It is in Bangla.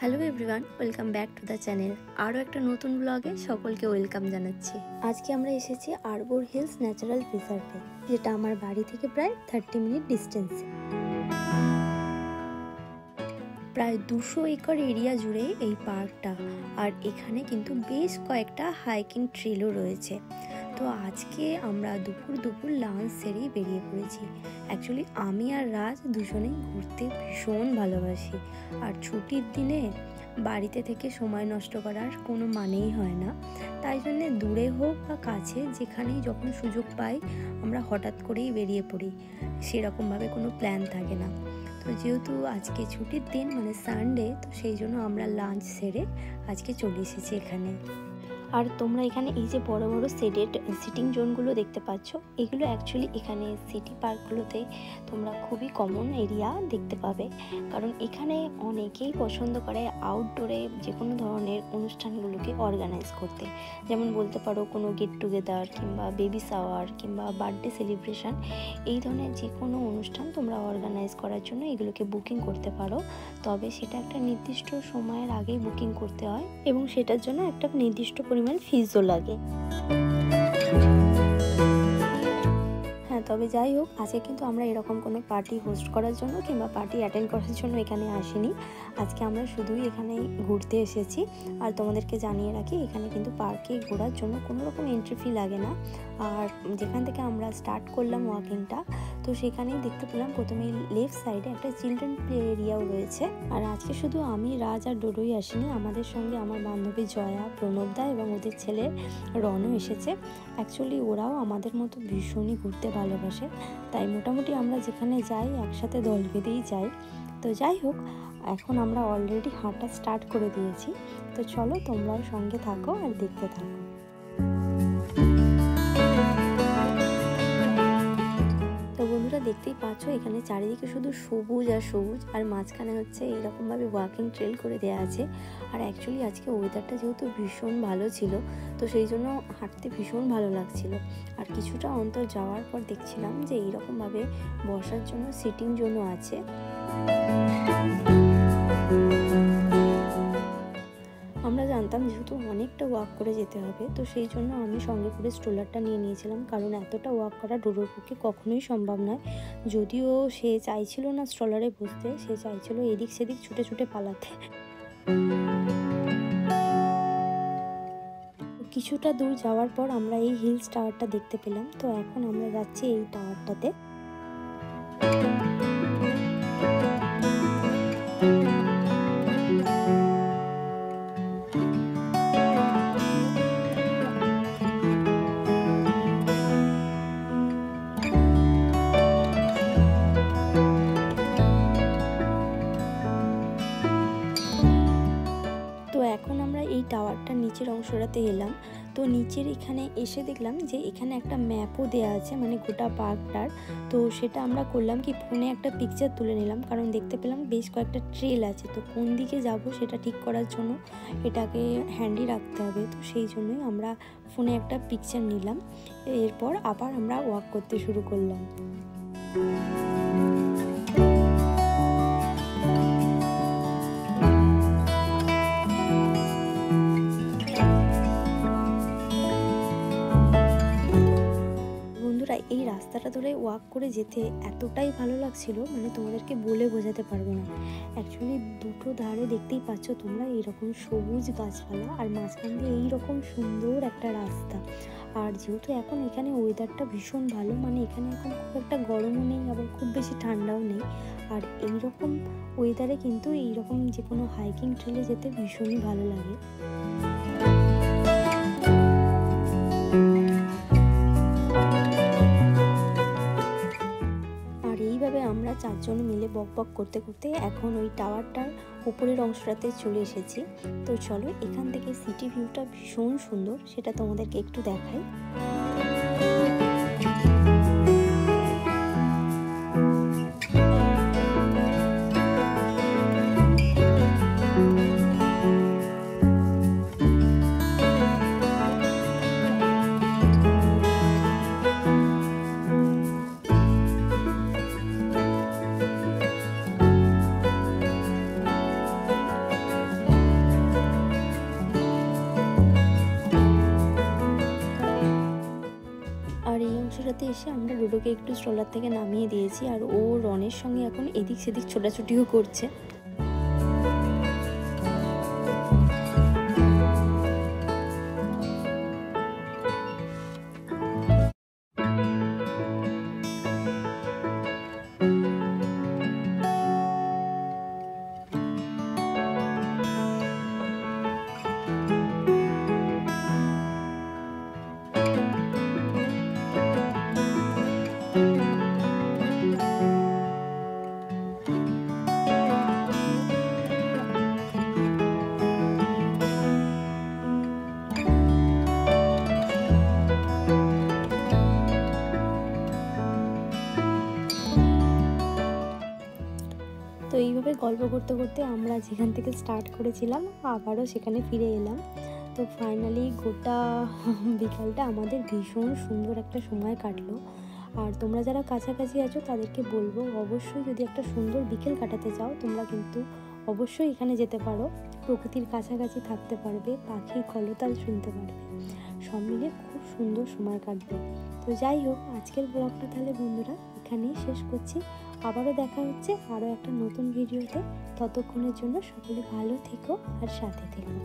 Hello everyone, welcome back to the channel. আরও একটা নতুন ব্লগে সকলকে ওয়েলকাম জানাচ্ছি। আজকে আমরা এসেছি আরবর হিলস ন্যাচারাল রিজার্ভে, যেটা আমার বাড়ি থেকে প্রায় 30 মিনিট ডিস্টেন্সে। প্রায় 200 একর এরিয়া জুড়ে এই পার্কটা, আর এখানে কিন্তু বেশ কয়েকটা হাইকিং ট্রেলও রয়েছে। তো আজকে আমরা দুপুর লাঞ্চ সেরেই বেরিয়ে পড়েছি। অ্যাকচুয়ালি আমি আর রাজ দুজনেই ঘুরতে ভীষণ ভালোবাসি, আর ছুটির দিনে বাড়িতে থেকে সময় নষ্ট করার কোনো মানেই হয় না। তাই জন্যে দূরে হোক বা কাছে, যেখানেই যখন সুযোগ পাই আমরা হঠাৎ করেই বেরিয়ে পড়ি, সেরকমভাবে কোনো প্ল্যান থাকে না। তো যেহেতু আজকে ছুটির দিন, মানে সানডে, তো সেই জন্য আমরা লাঞ্চ সেরে আজকে চলে এসেছি এখানে। আর তোমরা এখানে এই যে বড় বড় সেটেড সিটিং জোনগুলো দেখতে পাচ্ছ, এগুলো অ্যাকচুয়ালি এখানে সিটি পার্কগুলোতে তোমরা খুবই কমন এরিয়া দেখতে পাবে, কারণ এখানে অনেকেই পছন্দ করে আউটডোরে যে কোনো ধরনের অনুষ্ঠানগুলোকে অর্গানাইজ করতে। যেমন বলতে পারো কোনো গেট টুগেদার কিংবা বেবি শাওয়ার কিংবা বার্থডে সেলিব্রেশন, এই ধরনের যে কোনো অনুষ্ঠান তোমরা অর্গানাইজ করার জন্য এগুলোকে বুকিং করতে পারো। তবে সেটা একটা নির্দিষ্ট সময়ের আগেই বুকিং করতে হয়, এবং সেটার জন্য একটা নির্দিষ্ট পরিমাণ ফিজও লাগে। হ্যাঁ, তবে যাই হোক, আজকে কিন্তু আমরা এরকম কোনো পার্টি হোস্ট করার জন্য কিংবা পার্টি অ্যাটেন্ড করার জন্য এখানে আসিনি। আজকে আমরা শুধুই এখানে ঘুরতে এসেছি। আর তোমাদেরকে জানিয়ে রাখি, এখানে কিন্তু পার্কে ঘোরার জন্য কোনো রকম এন্ট্রি ফি লাগে না। আর যেখান থেকে আমরা স্টার্ট করলাম ওয়াকিংটা, তো সেখানেই দেখতে পেলাম প্রথমেই লেফট সাইডে একটা চিলড্রেন প্লে এরিয়াও রয়েছে। আর আজকে শুধু আমি, রাজ আর ডোডোই আসিনি, আমাদের সঙ্গে আমার বান্ধবী জয়া, প্রণবদা এবং ওদের ছেলে রনও এসেছে। অ্যাকচুয়ালি ওরাও আমাদের মতো ভীষণই ঘুরতে ভালোবাসে, তাই মোটামুটি আমরা যেখানে যাই একসাথে দল বেঁধেই যাই। তো যাই হোক, এখন আমরা অলরেডি হাঁটা স্টার্ট করে দিয়েছি। তো চলো তোমরাও সঙ্গে থাকো আর দেখতে থাকো। বন্ধুরা, দেখতেই পাচ্ছ এখানে চারিদিকে শুধু সবুজ আর সবুজ, আর মাঝখানে হচ্ছে এইরকমভাবে ওয়াকিং ট্রেল করে দেওয়া আছে। আর অ্যাকচুয়ালি আজকে ওয়েদারটা যেহেতু ভীষণ ভালো ছিল, তো সেই জন্য হাঁটতে ভীষণ ভালো লাগছিল। আর কিছুটা অন্তর যাওয়ার পর দেখছিলাম যে এইরকমভাবে বসার জন্য সিটিং জোনও আছে। আমরা জানতাম যেহেতু অনেকটা ওয়াক করে যেতে হবে, তো সেই জন্য আমি সঙ্গে করে স্ট্রোলারটা নিয়ে নিয়েছিলাম, কারণ এতটা ওয়াক করা ডোডোর পক্ষে কখনোই সম্ভব নয়। যদিও সে চাইছিল না স্ট্রোলারে বসতে, সে চাইছিল এদিক সেদিক ছুটে ছুটে পালাতে। কিছুটা দূর যাওয়ার পর আমরা এই হিলস টাওয়ারটা দেখতে পেলাম। তো এখন আমরা যাচ্ছি এই টাওয়ারটাতে। এখন আমরা এই টাওয়ারটার নিচের অংশটাতে এলাম। তো নিচের এখানে এসে দেখলাম যে এখানে একটা ম্যাপও দেওয়া আছে, মানে গোটা পার্কটার। তো সেটা আমরা করলাম কি, ফোনে একটা পিকচার তুলে নিলাম, কারণ দেখতে পেলাম বেশ কয়েকটা ট্রেল আছে। তো কোন দিকে যাব সেটা ঠিক করার জন্য এটাকে হ্যান্ডি রাখতে হবে, তো সেই জন্যই আমরা ফোনে একটা পিকচার নিলাম। এরপর আবার আমরা ওয়াক করতে শুরু করলাম। এই রাস্তাটা ধরে ওয়াক করে যেতে এতটাই ভালো লাগছিল, মানে তোমাদেরকে বলে বোঝাতে পারবো না। অ্যাকচুয়ালি দুটো ধারে দেখতেই পাচ্ছ তোমরা এইরকম সবুজ গাছপালা, আর মাঝখান দিয়ে এইরকম সুন্দর একটা রাস্তা। আর যেহেতু এখন এখানে ওয়েদারটা ভীষণ ভালো, মানে এখানে এখন খুব একটা গরমও নেই, আবার খুব বেশি ঠান্ডাও নেই। আর এইরকম ওয়েদারে কিন্তু এইরকম যে কোনো হাইকিং ট্রেলে যেতে ভীষণই ভালো লাগে। আমরা চারজন মিলে বক করতে করতে এখন ওই টাওয়ারটার উপরের অংশটাতে চলে এসেছি। তো চলো, এখান থেকে সিটি ভিউটা ভীষণ সুন্দর, সেটা তোমাদেরকে একটু দেখাই। এসে আমরা লুডোকে একটু স্ট্রলার থেকে নামিয়ে দিয়েছি, আর ও রনের সঙ্গে এখন এদিক সেদিক ছোটাছুটিও করছে। তো এইভাবে গল্প করতে করতে আমরা যেখান থেকে স্টার্ট করেছিলাম আবারও সেখানে ফিরে এলাম। তো ফাইনালি গোটা বিকালটা আমাদের ভীষণ সুন্দর একটা সময় কাটলো। আর তোমরা যারা কাছাকাছি আছো তাদেরকে বলবো, অবশ্যই যদি একটা সুন্দর বিকেল কাটাতে চাও তোমরা কিন্তু অবশ্যই এখানে যেতে পারো। প্রকৃতির কাছাকাছি থাকতে পারবে, পাখির কলতাল শুনতে পারবে, সব মিলে খুব সুন্দর সময় কাটবে। তো যাই হোক, আজকের ব্লগটা তাহলে বন্ধুরা এখানেই শেষ করছি। আবারও দেখা হচ্ছে আরও একটা নতুন ভিডিওতে। ততক্ষণের জন্য সকলে ভালো থেকো আর সাথে থেকো।